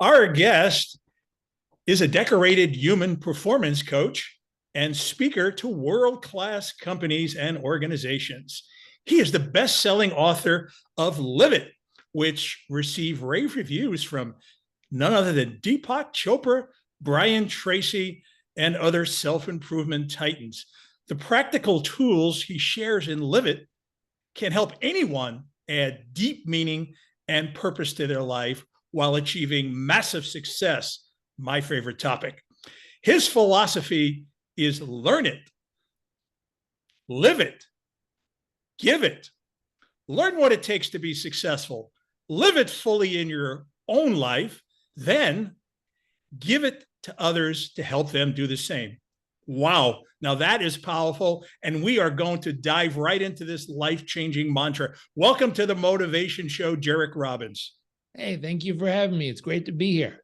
Our guest is a decorated human performance coach and speaker to world-class companies and organizations. He is the best-selling author of Live It, which received rave reviews from none other than Deepak Chopra, Brian Tracy, and other self-improvement titans. The practical tools he shares in Live It can help anyone add deep meaning and purpose to their life while achieving massive success, my favorite topic. His philosophy is learn it, live it, give it. Learn what it takes to be successful. Live it fully in your own life, then give it to others to help them do the same. Wow. Now that is powerful. And we are going to dive right into this life-changing mantra. Welcome to the Motivation Show, Jairek Robbins. Hey, thank you for having me. It's great to be here.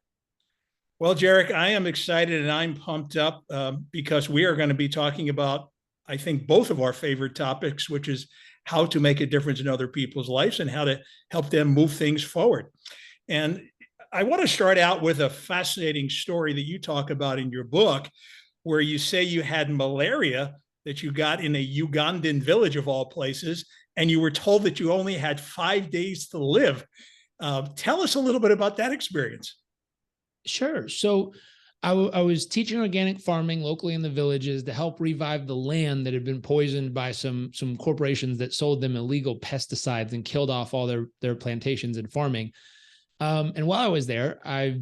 Well, Jerick, I am excited and I'm pumped up because we are going to be talking about, I think, both of our favorite topics, which is how to make a difference in other people's lives and how to help them move things forward. And I want to start out with a fascinating story that you talk about in your book, where you say you had malaria that you got in a Ugandan village of all places, and you were told that you only had 5 days to live. Tell us a little bit about that experience. Sure. So I was teaching organic farming locally in the villages to help revive the land that had been poisoned by some corporations that sold them illegal pesticides and killed off all their plantations and farming. And while I was there, I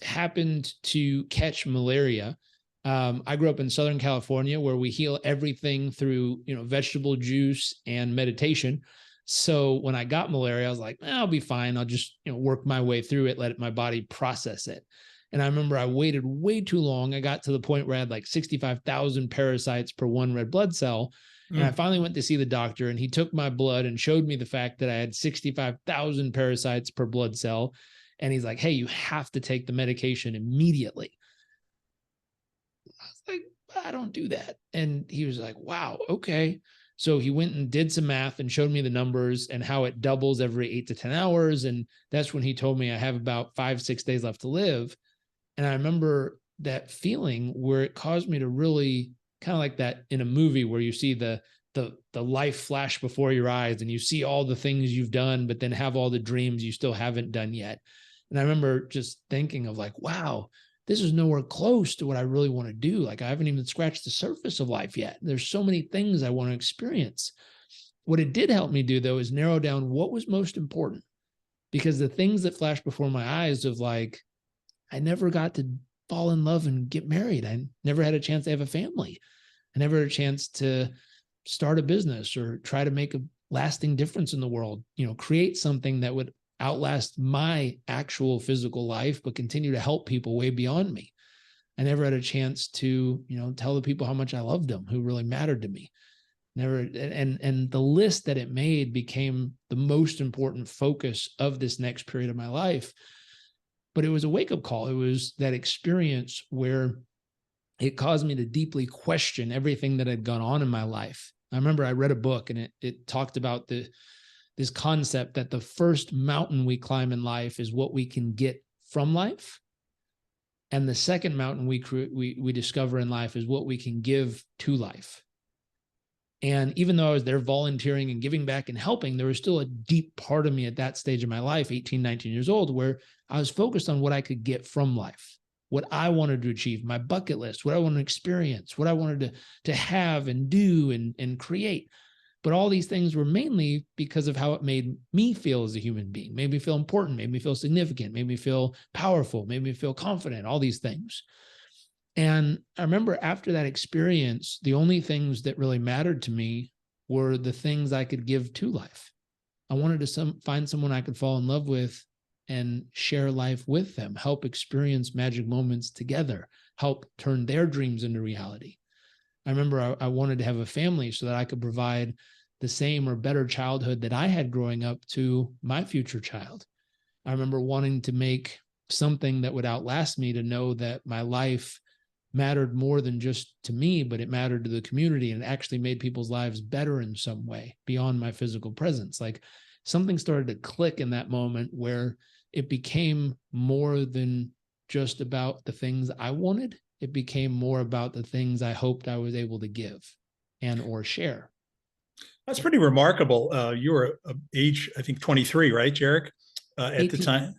happened to catch malaria. I grew up in Southern California, where we heal everything through, vegetable juice and meditation. So when I got malaria, I was like, I'll be fine. I'll just, work my way through it, let my body process it. And I remember I waited way too long. I got to the point where I had like 65,000 parasites per one red blood cell. And I finally went to see the doctor, and he took my blood and showed me the fact that I had 65,000 parasites per blood cell. And he's like, hey, you have to take the medication immediately. I was like, I don't do that. And he was like, wow, okay. So he went and did some math and showed me the numbers and how it doubles every 8 to 10 hours. And that's when he told me I have about 5-6 days left to live. And I remember that feeling where it caused me to really kind of like that in a movie where you see the life flash before your eyes and you see all the things you've done, but then have all the dreams you still haven't done yet. And I remember just thinking of like, wow, this is nowhere close to what I really want to do. Like, I haven't even scratched the surface of life yet. There's so many things I want to experience. What it did help me do, though, is narrow down what was most important, because the things that flashed before my eyes of like, I never got to fall in love and get married. I never had a chance to have a family. I never had a chance to start a business or try to make a lasting difference in the world, create something that would outlast my actual physical life, but continue to help people way beyond me. I never had a chance to, tell the people how much I loved them, who really mattered to me. Never. And the list that it made became the most important focus of this next period of my life. But it was a wake-up call. It was that experience where it caused me to deeply question everything that had gone on in my life. I remember I read a book, and it talked about this concept that the first mountain we climb in life is what we can get from life. And the second mountain we discover in life is what we can give to life. And even though I was there volunteering and giving back and helping, there was still a deep part of me at that stage of my life, 18, 19 years old, where I was focused on what I could get from life, what I wanted to achieve, my bucket list, what I wanted to experience, what I wanted to have and do and create. But all these things were mainly because of how it made me feel as a human being, made me feel important, made me feel significant, made me feel powerful, made me feel confident, all these things. And I remember after that experience, the only things that really mattered to me were the things I could give to life. I wanted to find someone I could fall in love with and share life with them, help experience magic moments together, help turn their dreams into reality. I remember I wanted to have a family so that I could provide the same or better childhood that I had growing up to my future child. I remember wanting to make something that would outlast me, to know that my life mattered more than just to me, but it mattered to the community and actually made people's lives better in some way beyond my physical presence. Like something started to click in that moment where it became more than just about the things I wanted. It became more about the things I hoped I was able to give and or share. That's pretty remarkable. You were age, I think 23, right, Jerick? At 18. the time,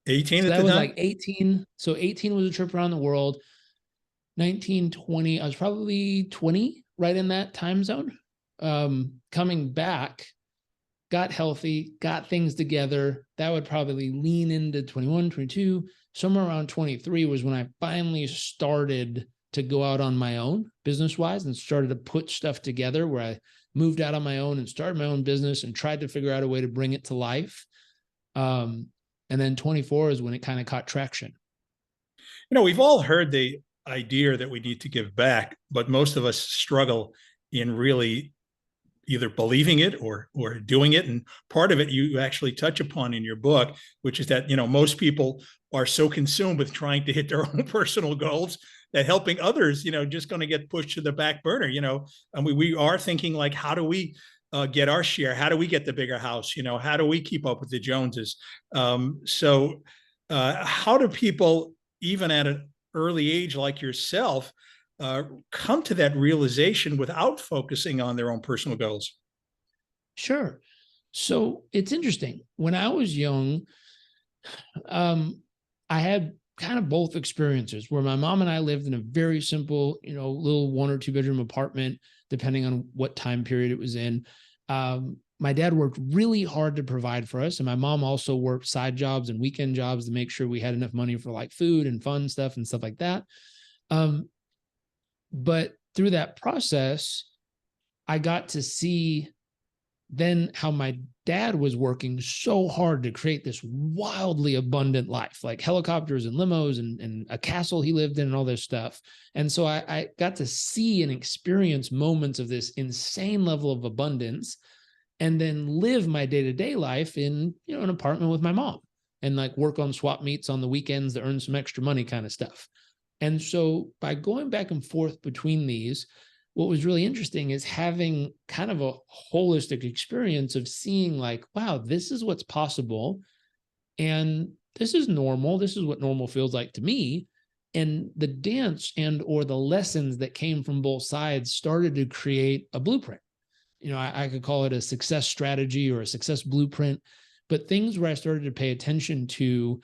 18 So at that the was time? like 18. So 18 was a trip around the world. 19, 20, I was probably 20, right in that time zone. Coming back, got healthy, got things together. That would probably lean into 21, 22. Somewhere around 23 was when I finally started to go out on my own business-wise and started to put stuff together, where I moved out on my own and started my own business and tried to figure out a way to bring it to life. And then 24 is when it kind of caught traction. You know, we've all heard the idea that we need to give back, but most of us struggle in really either believing it or doing it. And part of it you actually touch upon in your book, which is that, you know, most people are so consumed with trying to hit their own personal goals that helping others, you know, just going to get pushed to the back burner, you know. And we are thinking like, how do we get our share? How do we get the bigger house? You know, how do we keep up with the Joneses? So how do people, even at an early age like yourself, come to that realization without focusing on their own personal goals? Sure. So it's interesting. When I was young, I had kind of both experiences where my mom and I lived in a very simple, you know, little 1 or 2 bedroom apartment, depending on what time period it was in. My dad worked really hard to provide for us. And my mom also worked side jobs and weekend jobs to make sure we had enough money for like food and fun stuff and stuff like that. But through that process, I got to see then how my dad was working so hard to create this wildly abundant life, like helicopters and limos and a castle he lived in and all this stuff. And so I got to see and experience moments of this insane level of abundance, and then live my day-to-day life in, you know, an apartment with my mom and like work on swap meets on the weekends to earn some extra money kind of stuff. And so by going back and forth between these, what was really interesting is having kind of a holistic experience of seeing like, wow, this is what's possible. And this is normal. This is what normal feels like to me. And the dance and or the lessons that came from both sides started to create a blueprint. You know, I could call it a success strategy or a success blueprint, but things where I started to pay attention to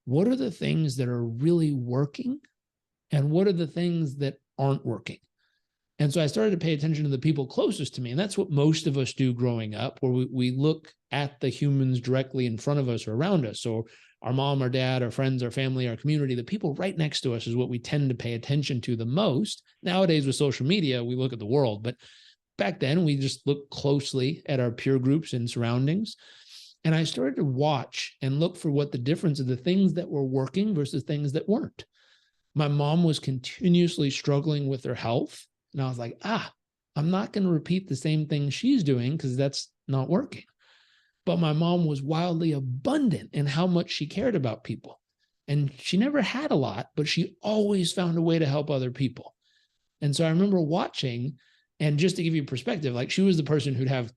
what are the things that are really working and what are the things that aren't working. And so I started to pay attention to the people closest to me. And that's what most of us do growing up, where we look at the humans directly in front of us or around us. So our mom, our dad, our friends, our family, our community, the people right next to us is what we tend to pay attention to the most. Nowadays with social media, we look at the world, but back then we just looked closely at our peer groups and surroundings. And I started to watch and look for what the difference of the things that were working versus things that weren't. My mom was continuously struggling with her health. And I was like, I'm not going to repeat the same thing she's doing because that's not working. But my mom was wildly abundant in how much she cared about people. And she never had a lot, but she always found a way to help other people. And so I remember watching, and just to give you perspective, like she was the person who'd have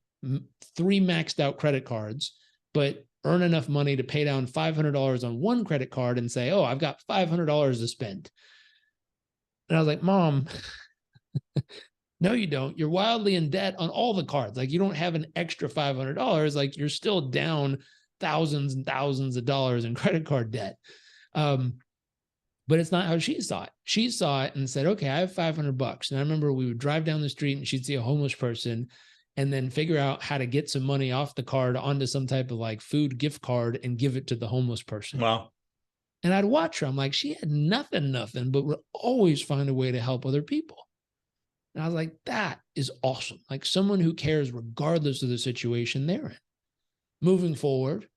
3 maxed out credit cards, but earn enough money to pay down $500 on one credit card and say, oh, I've got $500 to spend. And I was like, Mom, no, you don't. You're wildly in debt on all the cards. Like you don't have an extra $500. Like you're still down thousands and thousands of dollars in credit card debt. But it's not how she saw it. She saw it and said, okay, I have $500. And I remember we would drive down the street and she'd see a homeless person and then figure out how to get some money off the card onto some type of like food gift card and give it to the homeless person. Wow. And I'd watch her. I'm like, she had nothing, but would always find a way to help other people. And I was like, that is awesome. Like someone who cares regardless of the situation they're in. Moving forward,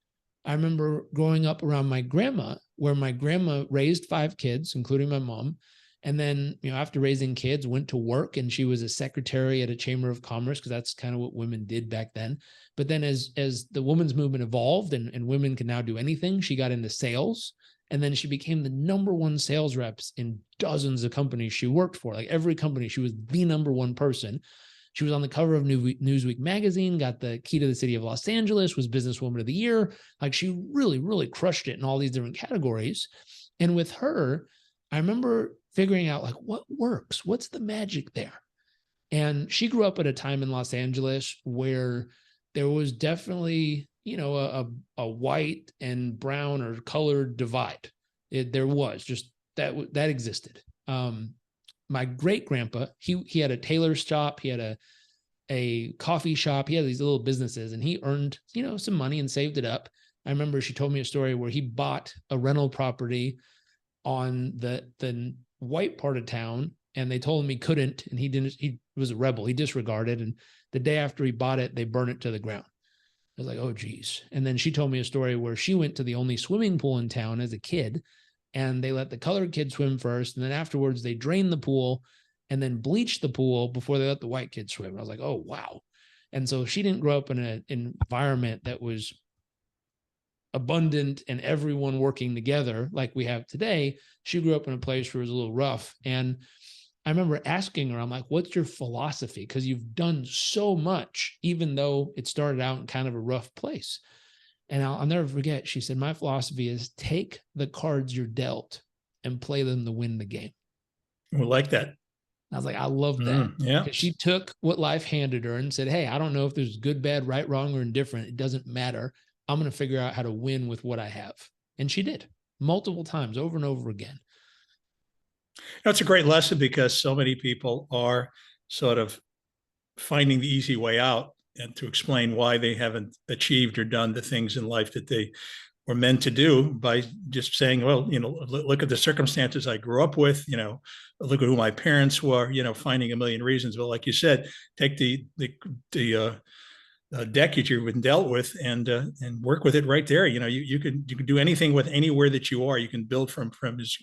I remember growing up around my grandma, where my grandma raised 5 kids, including my mom. And then, you know, after raising kids, went to work, and she was a secretary at a chamber of commerce because that's kind of what women did back then. But then as the women's movement evolved and women can now do anything, she got into sales. And then she became the #1 sales reps in dozens of companies she worked for. Like every company, she was the #1 person. She was on the cover of Newsweek magazine, got the key to the city of Los Angeles, was Businesswoman of the Year. Like she really, really crushed it in all these different categories. And with her, I remember figuring out like what works, what's the magic there? And she grew up at a time in Los Angeles where there was definitely, you know, a white and brown or colored divide. There was just that existed. My great grandpa, he had a tailor shop, he had a coffee shop, he had these little businesses, and he earned, you know, some money and saved it up. I remember she told me a story where he bought a rental property on the white part of town, and they told him he couldn't, and he was a rebel, he disregarded, and the day after he bought it, they burned it to the ground. I was like, oh geez. And then she told me a story where she went to the only swimming pool in town as a kid, and they let the colored kid swim first, and then afterwards they drained the pool and then bleached the pool before they let the white kid swim. And I was like, oh wow. And so she didn't grow up in an environment that was abundant and everyone working together like we have today. She grew up in a place where it was a little rough. And I remember asking her, I'm like, what's your philosophy? Because you've done so much, even though it started out in kind of a rough place. And I'll never forget, she said, my philosophy is take the cards you're dealt and play them to win the game. We like that. I was like, I love that. Yeah. She took what life handed her and said, hey, I don't know if there's good, bad, right, wrong, or indifferent. It doesn't matter. I'm going to figure out how to win with what I have. And she did multiple times, over and over again. That's a great lesson, because so many people are sort of finding the easy way out, and to explain why they haven't achieved or done the things in life that they were meant to do by just saying, well, you know, look at the circumstances I grew up with, you know, look at who my parents were, you know, finding a million reasons. But like you said, take the deck that you've been dealt with and work with it right there. You know, you can do anything with anywhere that you are. You can build from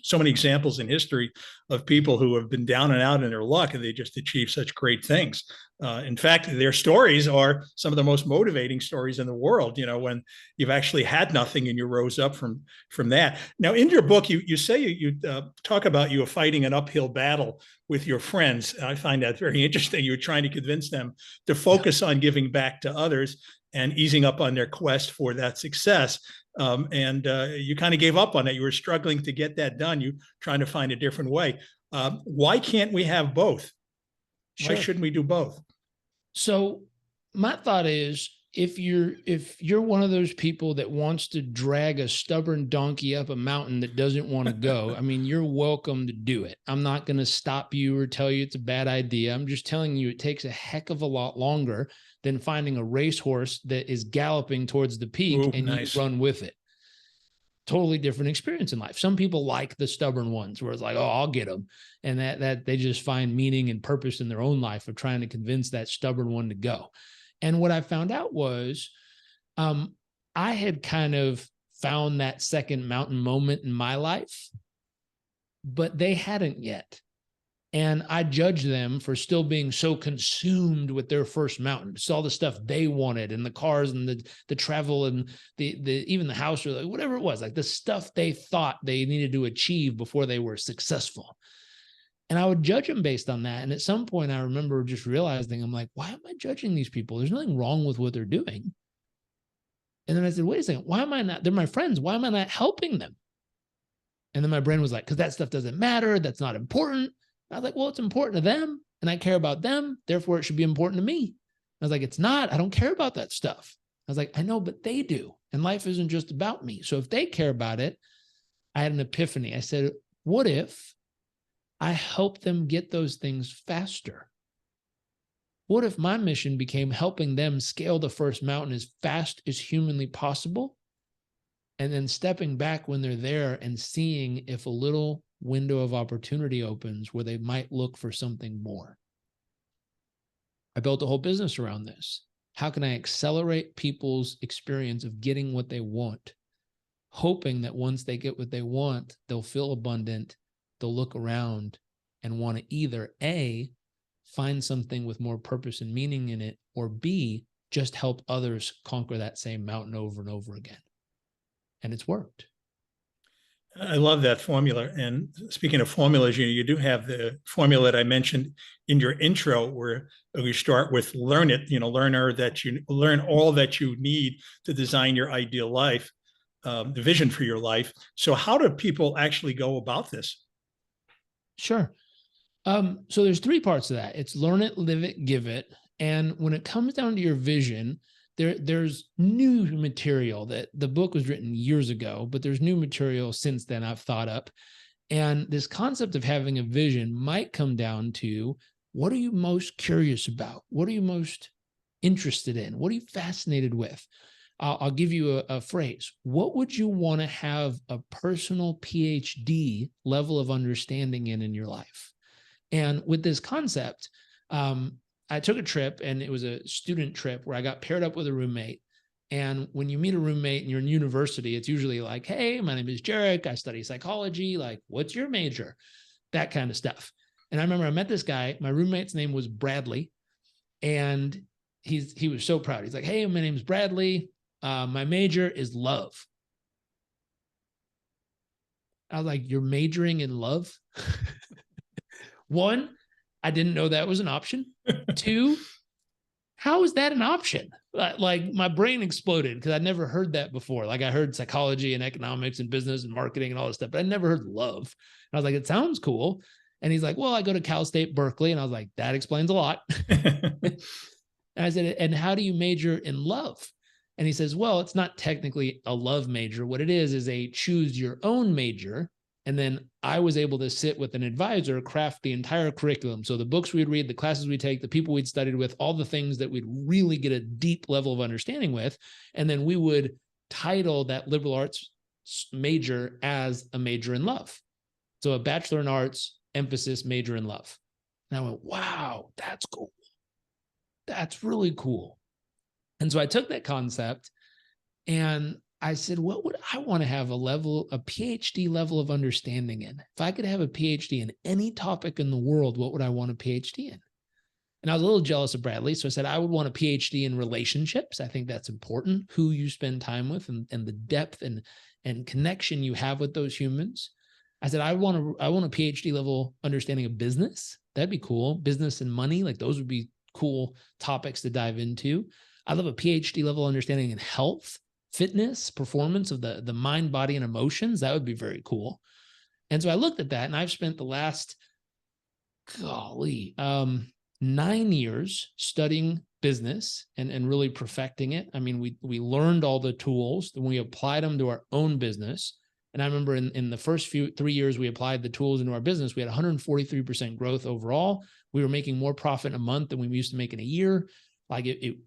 so many examples in history of people who have been down and out in their luck, and they just achieve such great things. In fact, their stories are some of the most motivating stories in the world, you know, when you've actually had nothing and you rose up from that. Now, in your book, you say you talk about you fighting an uphill battle with your friends. I find that very interesting. You were trying to convince them to focus on giving back to others and easing up on their quest for that success. And you kind of gave up on it. You were struggling to get that done. You trying to find a different way. Why can't we have both? Why shouldn't we do both? So my thought is, if you're one of those people that wants to drag a stubborn donkey up a mountain that doesn't want to go, I mean, you're welcome to do it. I'm not going to stop you or tell you it's a bad idea. I'm just telling you it takes a heck of a lot longer than finding a racehorse that is galloping towards the peak and nice. You run with it. Totally different experience in life. Some people like the stubborn ones where it's like, oh, I'll get them. And that they just find meaning and purpose in their own life of trying to convince that stubborn one to go. And what I found out was I had kind of found that second mountain moment in my life, but they hadn't yet. And I judged them for still being so consumed with their first mountain. Saw the stuff they wanted and the cars and the travel and the even the house or whatever it was, like the stuff they thought they needed to achieve before they were successful. And I would judge them based on that. And at some point I remember just realizing, I'm like, why am I judging these people? There's nothing wrong with what they're doing. And then I said, wait a second, why am I not? They're my friends. Why am I not helping them? And then my brain was like, because that stuff doesn't matter. That's not important. I was like, well, it's important to them and I care about them. Therefore, it should be important to me. I was like, it's not. I don't care about that stuff. I was like, I know, but they do. And life isn't just about me. So if they care about it, I had an epiphany. I said, what if I help them get those things faster? What if my mission became helping them scale the first mountain as fast as humanly possible? And then stepping back when they're there and seeing if a little window of opportunity opens where they might look for something more. I built a whole business around this. How can I accelerate people's experience of getting what they want, hoping that once they get what they want, they'll feel abundant, they'll look around and want to either A, find something with more purpose and meaning in it, or B, just help others conquer that same mountain over and over again. And it's worked. I love that formula. And speaking of formulas, you do have the formula that I mentioned in your intro, where we start with learn it, learner, that you learn all that you need to design your ideal life, the vision for your life. So how do people actually go about this? Sure. So there's three parts of that. It's learn it, live it, give it. And when it comes down to your vision, there's new material. That the book was written years ago, but there's new material since then I've thought up. And this concept of having a vision might come down to, what are you most curious about? What are you most interested in? What are you fascinated with? I'll give you a phrase. What would you want to have a personal PhD level of understanding in your life? And with this concept, I took a trip, and it was a student trip where I got paired up with a roommate. And when you meet a roommate and you're in university, it's usually like, hey, my name is Jairek. I study psychology. Like, what's your major? That kind of stuff. And I remember I met this guy. My roommate's name was Bradley. And he was so proud. He's like, hey, my name's Bradley. My major is love. I was like, you're majoring in love? One, I didn't know that was an option. Two, how is that an option? Like, my brain exploded because I'd never heard that before. Like, I heard psychology and economics and business and marketing and all this stuff, but I never heard love. And I was like, it sounds cool. And he's like, well, I go to Cal State Berkeley. And I was like, that explains a lot. And I said, and how do you major in love? And he says, well, it's not technically a love major. What it is a choose your own major. And then I was able to sit with an advisor, craft the entire curriculum. So the books we'd read, the classes we'd take, the people we'd studied with, all the things that we'd really get a deep level of understanding with. And then we would title that liberal arts major as a major in love. So a bachelor in arts, emphasis, major in love. And I went, wow, that's cool. That's really cool. And so I took that concept and I said, what would I want to have a PhD level of understanding in? If I could have a PhD in any topic in the world, what would I want a PhD in? And I was a little jealous of Bradley. So I said, I would want a PhD in relationships. I think that's important, who you spend time with and the depth and connection you have with those humans. I said, I want a PhD level understanding of business. That'd be cool. Business and money, like those would be cool topics to dive into. I love a PhD level understanding in health, fitness, performance of the mind, body, and emotions. That would be very cool. And so I looked at that, and I've spent the last, 9 years studying business and really perfecting it. I mean, we learned all the tools, and we applied them to our own business. And I remember in the first 3 years we applied the tools into our business, we had 143% growth overall. We were making more profit in a month than we used to make in a year. Like it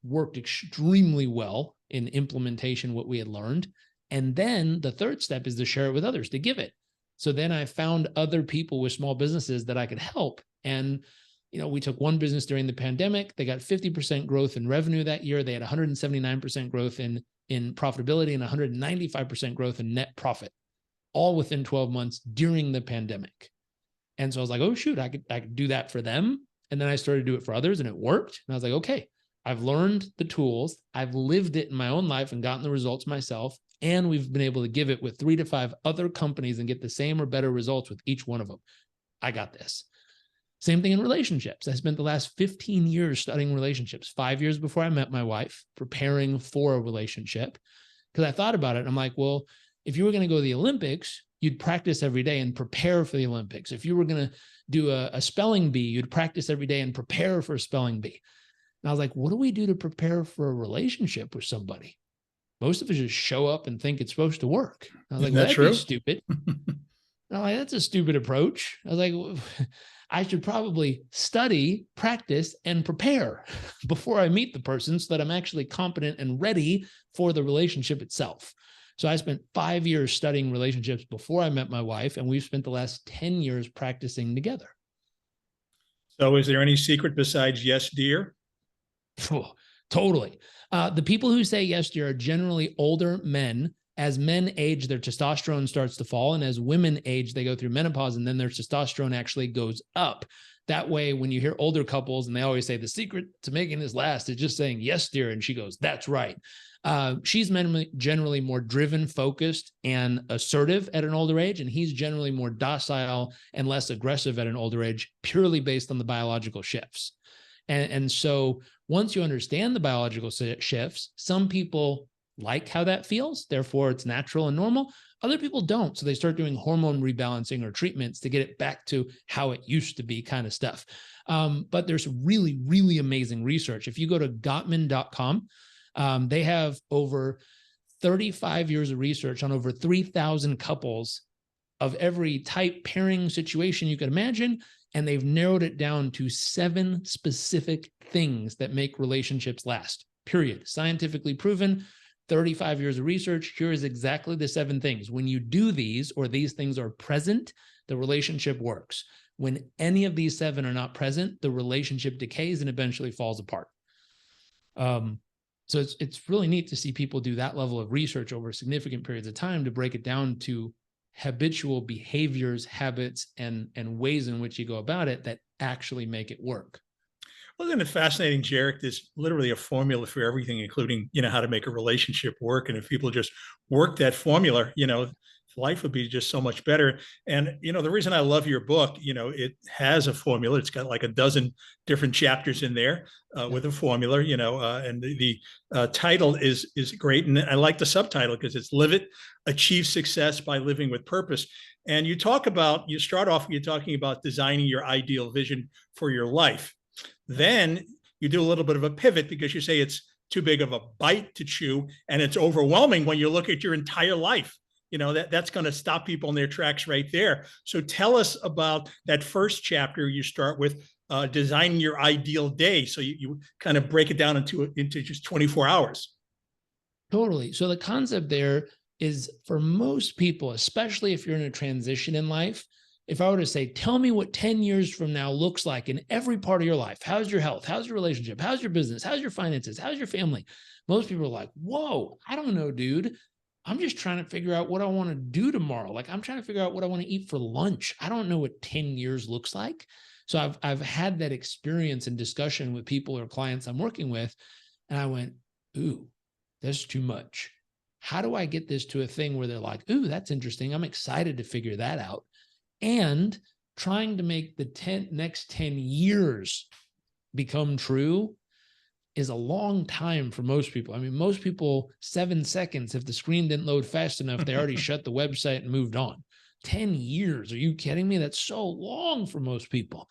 worked extremely well in implementation, what we had learned. And then the third step is to share it with others, to give it. So then I found other people with small businesses that I could help. And, we took one business during the pandemic. They got 50% growth in revenue that year. They had 179% growth in profitability and 195% growth in net profit, all within 12 months during the pandemic. And so I was like, oh, shoot, I could do that for them. And then I started to do it for others, and it worked. And I was like, okay, I've learned the tools. I've lived it in my own life and gotten the results myself. And we've been able to give it with 3 to 5 other companies and get the same or better results with each one of them. I got this. Same thing in relationships. I spent the last 15 years studying relationships, 5 years before I met my wife, preparing for a relationship. Because I thought about it. And I'm like, well, if you were going to go to the Olympics, you'd practice every day and prepare for the Olympics. If you were going to do a spelling bee, you'd practice every day and prepare for a spelling bee. And I was like, what do we do to prepare for a relationship with somebody? Most of us just show up and think it's supposed to work. I was like, well, that'd be stupid. And I'm like, that's a stupid approach. I was like, well, I should probably study, practice, and prepare before I meet the person so that I'm actually competent and ready for the relationship itself. So I spent 5 years studying relationships before I met my wife, and we've spent the last 10 years practicing together. So is there any secret besides yes, dear? Oh, totally. The people who say yes, dear are generally older men. As men age, their testosterone starts to fall. And as women age, they go through menopause, and then their testosterone actually goes up. That way, when you hear older couples and they always say the secret to making this last is just saying, yes, dear. And she goes, that's right. She's generally more driven, focused, and assertive at an older age, and he's generally more docile and less aggressive at an older age, purely based on the biological shifts. And so once you understand the biological shifts, some people like how that feels, therefore it's natural and normal. Other people don't, so they start doing hormone rebalancing or treatments to get it back to how it used to be, kind of stuff. But there's really, really amazing research. If you go to Gottman.com, they have over 35 years of research on over 3,000 couples of every type, pairing, situation you could imagine, and they've narrowed it down to 7 specific things that make relationships last, period. Scientifically proven, 35 years of research. Here is exactly the 7 things. When you do these, or these things are present, the relationship works. When any of these 7 are not present, the relationship decays and eventually falls apart. So it's really neat to see people do that level of research over significant periods of time to break it down to habitual behaviors, habits, and ways in which you go about it that actually make it work. Well, isn't it fascinating, Jerick? There's literally a formula for everything, including, how to make a relationship work. And if people just work that formula, life would be just so much better. And, the reason I love your book, it has a formula. It's got like a dozen different chapters in there with a formula, and the title is great. And I like the subtitle because it's Live It, Achieve Success by Living with Purpose. And you start off, you're talking about designing your ideal vision for your life. Then you do a little bit of a pivot because you say it's too big of a bite to chew and it's overwhelming when you look at your entire life. That's going to stop people in their tracks right there. So tell us about that first chapter. You start with designing your ideal day. So you kind of break it down into just 24 hours. Totally. So the concept there is, for most people, especially if you're in a transition in life, if I were to say, tell me what 10 years from now looks like in every part of your life, how's your health? How's your relationship? How's your business? How's your finances? How's your family? Most people are like, whoa, I don't know, dude. I'm just trying to figure out what I want to do tomorrow. Like, I'm trying to figure out what I want to eat for lunch. I don't know what 10 years looks like. So I've had that experience and discussion with people or clients I'm working with. And I went, ooh, that's too much. How do I get this to a thing where they're like, ooh, that's interesting. I'm excited to figure that out. And trying to make the next 10 years become true is a long time for most people. I mean, most people, 7 seconds, if the screen didn't load fast enough, they already shut the website and moved on. 10 years, are you kidding me? That's so long for most people.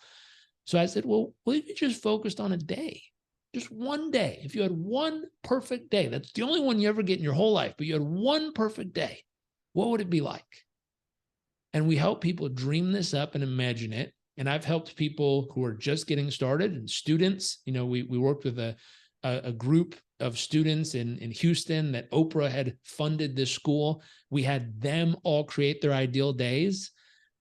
So I said, well, what if you just focused on a day? Just one day. If you had one perfect day, that's the only one you ever get in your whole life, but you had one perfect day, what would it be like? And we help people dream this up and imagine it. And I've helped people who are just getting started, and students. We worked with a group of students in Houston that Oprah had funded this school. We had them all create their ideal days.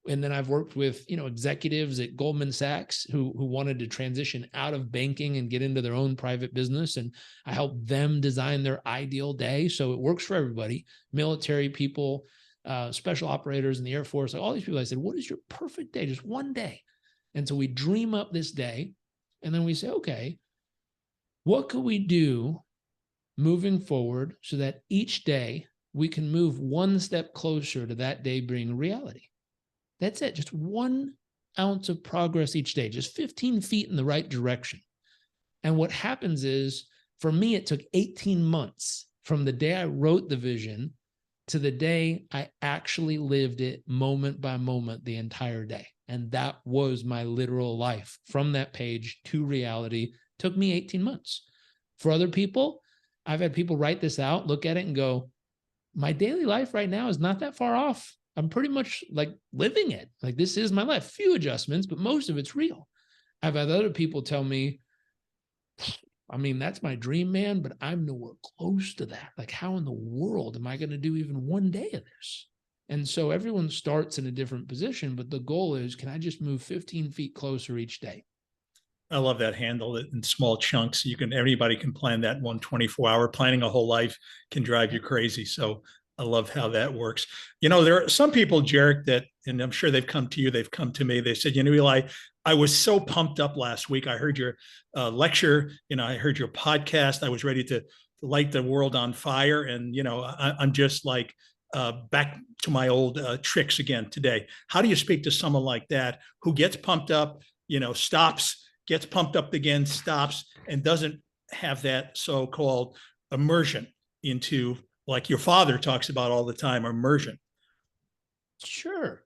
And then I've worked with, executives at Goldman Sachs who wanted to transition out of banking and get into their own private business. And I helped them design their ideal day. So it works for everybody. Military people, special operators in the Air Force, like all these people. I said, what is your perfect day? Just one day. And so we dream up this day, and then we say, okay, what could we do moving forward so that each day we can move one step closer to that day being reality? That's it. Just 1 ounce of progress each day, just 15 feet in the right direction. And what happens is, for me, it took 18 months from the day I wrote the vision to the day I actually lived it moment by moment the entire day. And that was my literal life. From that page to reality took me 18 months. For other people, I've had people write this out, look at it and go, my daily life right now is not that far off. I'm pretty much like living it. Like, this is my life. Few adjustments, but most of it's real. I've had other people tell me, I mean, that's my dream, man, but I'm nowhere close to that. Like, how in the world am I going to do even one day of this? And so everyone starts in a different position, but the goal is, can I just move 15 feet closer each day? I love that. Handle it in small chunks. Anybody can plan that 124-hour. Planning a whole life can drive you crazy. So I love how that works. There are some people, Jerick, that, and I'm sure they've come to you, they've come to me, they said, Eli, I was so pumped up last week. I heard your lecture, I heard your podcast. I was ready to light the world on fire. And, I'm just like back to my old tricks again today. How do you speak to someone like that who gets pumped up, stops, gets pumped up again, stops, and doesn't have that so-called immersion into, like your father talks about all the time, immersion? Sure.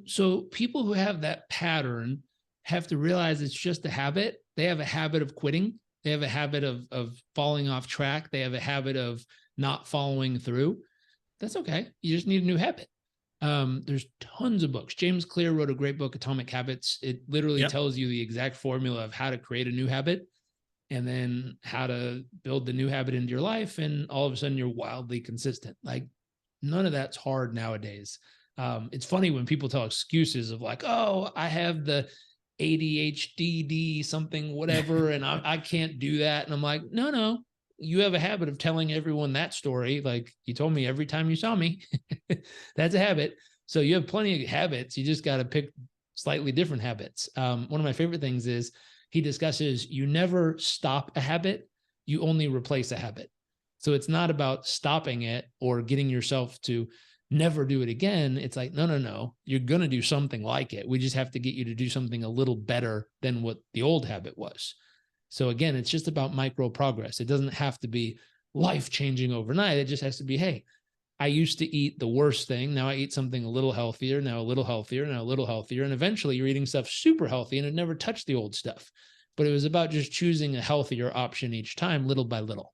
So people who have that pattern have to realize it's just a habit. They have a habit of quitting. They have a habit of falling off track. They have a habit of not following through. That's okay. You just need a new habit. There's tons of books. James Clear wrote a great book, Atomic Habits. It literally tells you the exact formula of how to create a new habit and then how to build the new habit into your life. And all of a sudden you're wildly consistent. Like none of that's hard nowadays. It's funny when people tell excuses of like, oh, I have the ADHD something, whatever, and I can't do that. And I'm like, no, you have a habit of telling everyone that story. Like you told me every time you saw me, that's a habit. So you have plenty of habits. You just got to pick slightly different habits. One of my favorite things is he discusses, you never stop a habit. You only replace a habit. So it's not about stopping it or getting yourself to never do it again. It's like, no, you're going to do something like it. We just have to get you to do something a little better than what the old habit was. So again, it's just about micro progress. It doesn't have to be life-changing overnight. It just has to be, hey, I used to eat the worst thing. Now I eat something a little healthier, now a little healthier, now a little healthier. And eventually you're eating stuff super healthy and it never touched the old stuff. But it was about just choosing a healthier option each time, little by little.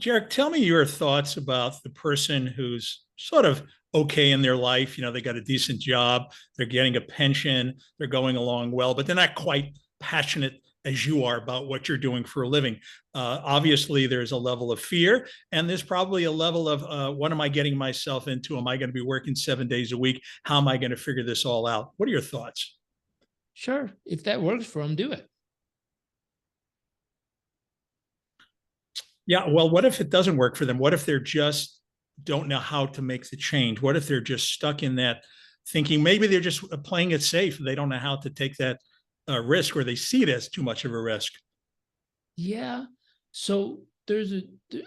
Jerick, tell me your thoughts about the person who's sort of okay in their life. They got a decent job, they're getting a pension, they're going along well, but they're not quite passionate as you are about what you're doing for a living. Obviously, there's a level of fear, and there's probably a level of what am I getting myself into? Am I going to be working 7 days a week? How am I going to figure this all out? What are your thoughts? Sure. If that works for them, do it. Yeah, well, what if it doesn't work for them? What if they're just don't know how to make the change? What if they're just stuck in that thinking? Maybe they're just playing it safe. They don't know how to take that risk, or they see it as too much of a risk. Yeah. So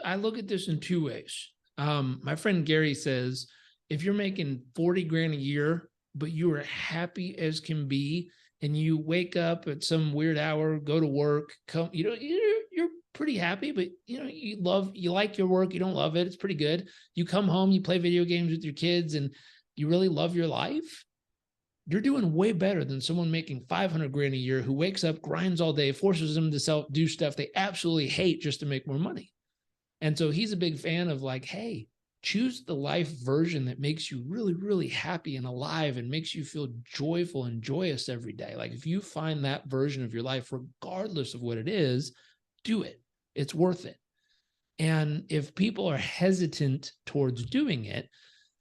I look at this in two ways. My friend Gary says, if you're making 40 grand a year, but you are happy as can be, and you wake up at some weird hour, go to work, you're pretty happy, but you like your work. You don't love it. It's pretty good. You come home, you play video games with your kids, and you really love your life. You're doing way better than someone making 500 grand a year who wakes up, grinds all day, forces them to do stuff they absolutely hate just to make more money. And so he's a big fan of like, hey, choose the life version that makes you really, really happy and alive and makes you feel joyful and joyous every day. Like if you find that version of your life, regardless of what it is, do it. It's worth it. And if people are hesitant towards doing it,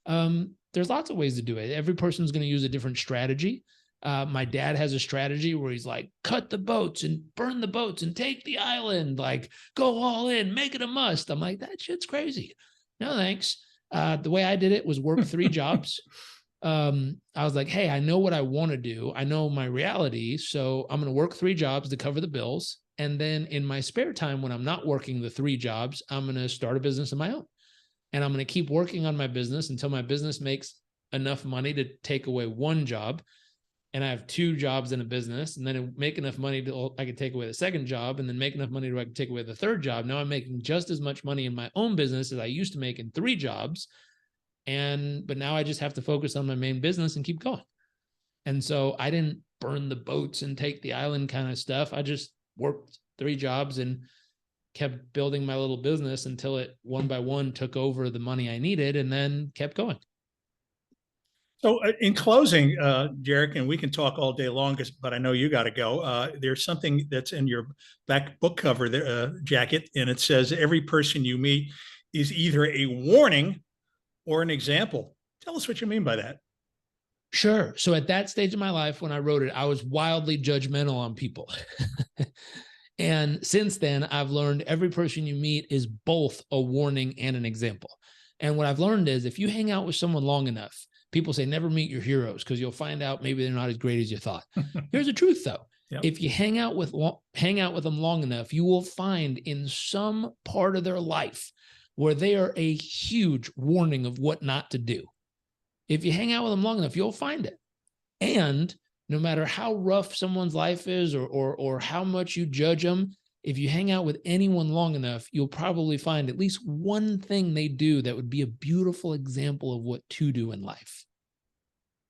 there's lots of ways to do it. Every person's going to use a different strategy. My dad has a strategy where he's like, cut the boats and burn the boats and take the island, like go all in, make it a must. I'm like, that shit's crazy. No, thanks. The way I did it was work 3 jobs. I was like, hey, I know what I want to do. I know my reality. So I'm going to work 3 jobs to cover the bills. And then in my spare time, when I'm not working the 3 jobs, I'm going to start a business of my own. And I'm going to keep working on my business until my business makes enough money to take away 1 job. And I have 2 jobs in a business, and then make enough money to I could take away the 2nd job, and then make enough money to I can take away the 3rd job. Now I'm making just as much money in my own business as I used to make in 3 jobs. But now I just have to focus on my main business and keep going. And so I didn't burn the boats and take the island kind of stuff. I just worked 3 jobs and kept building my little business until it one by one took over the money I needed, and then kept going. So in closing, Jerick, and we can talk all day long, but I know you got to go. There's something that's in your back book cover jacket, and it says, every person you meet is either a warning or an example. Tell us what you mean by that. Sure. So at that stage of my life, when I wrote it, I was wildly judgmental on people. And since then, I've learned every person you meet is both a warning and an example. And what I've learned is if you hang out with someone long enough, people say never meet your heroes because you'll find out maybe they're not as great as you thought. Here's the truth, though. Yep. If you hang out with them long enough, you will find in some part of their life where they are a huge warning of what not to do. If you hang out with them long enough, you'll find it. And no matter how rough someone's life is or how much you judge them, if you hang out with anyone long enough, you'll probably find at least one thing they do that would be a beautiful example of what to do in life.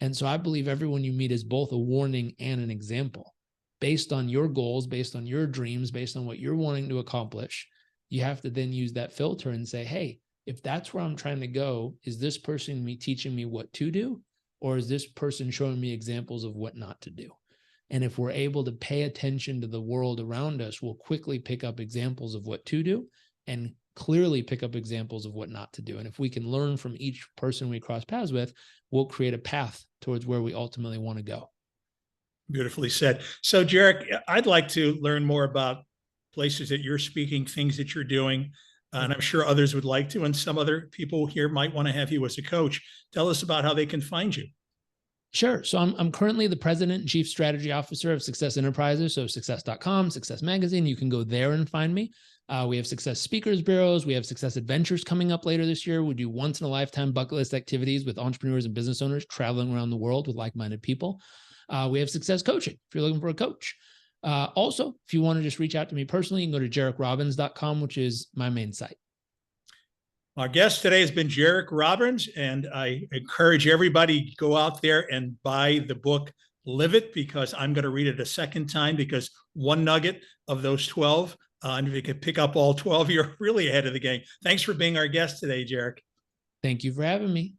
And so I believe everyone you meet is both a warning and an example. Based on your goals, based on your dreams, based on what you're wanting to accomplish, you have to then use that filter and say, hey, if that's where I'm trying to go, is this person teaching me what to do? Or is this person showing me examples of what not to do? And if we're able to pay attention to the world around us, we'll quickly pick up examples of what to do and clearly pick up examples of what not to do. And if we can learn from each person we cross paths with, we'll create a path towards where we ultimately want to go. Beautifully said. So, Jerick, I'd like to learn more about places that you're speaking, things that you're doing. And I'm sure others would like to, and some other people here might want to have you as a coach. Tell us about how they can find you. Sure. So I'm currently the president and chief strategy officer of Success Enterprises. So success.com, Success Magazine, you can go there and find me. We have success speakers bureaus. We have success adventures coming up later this year. We do once in a lifetime bucket list activities with entrepreneurs and business owners traveling around the world with like-minded people. We have success coaching if you're looking for a coach. Also, if you want to just reach out to me personally, you can go to 𝐷erickRobbins.com, which is my main site. Our guest today has been Jerick Robbins, and I encourage everybody to go out there and buy the book, Live It, because I'm going to read it a second time, because one nugget of those 12, and if you can pick up all 12, you're really ahead of the game. Thanks for being our guest today, Jerick. Thank you for having me.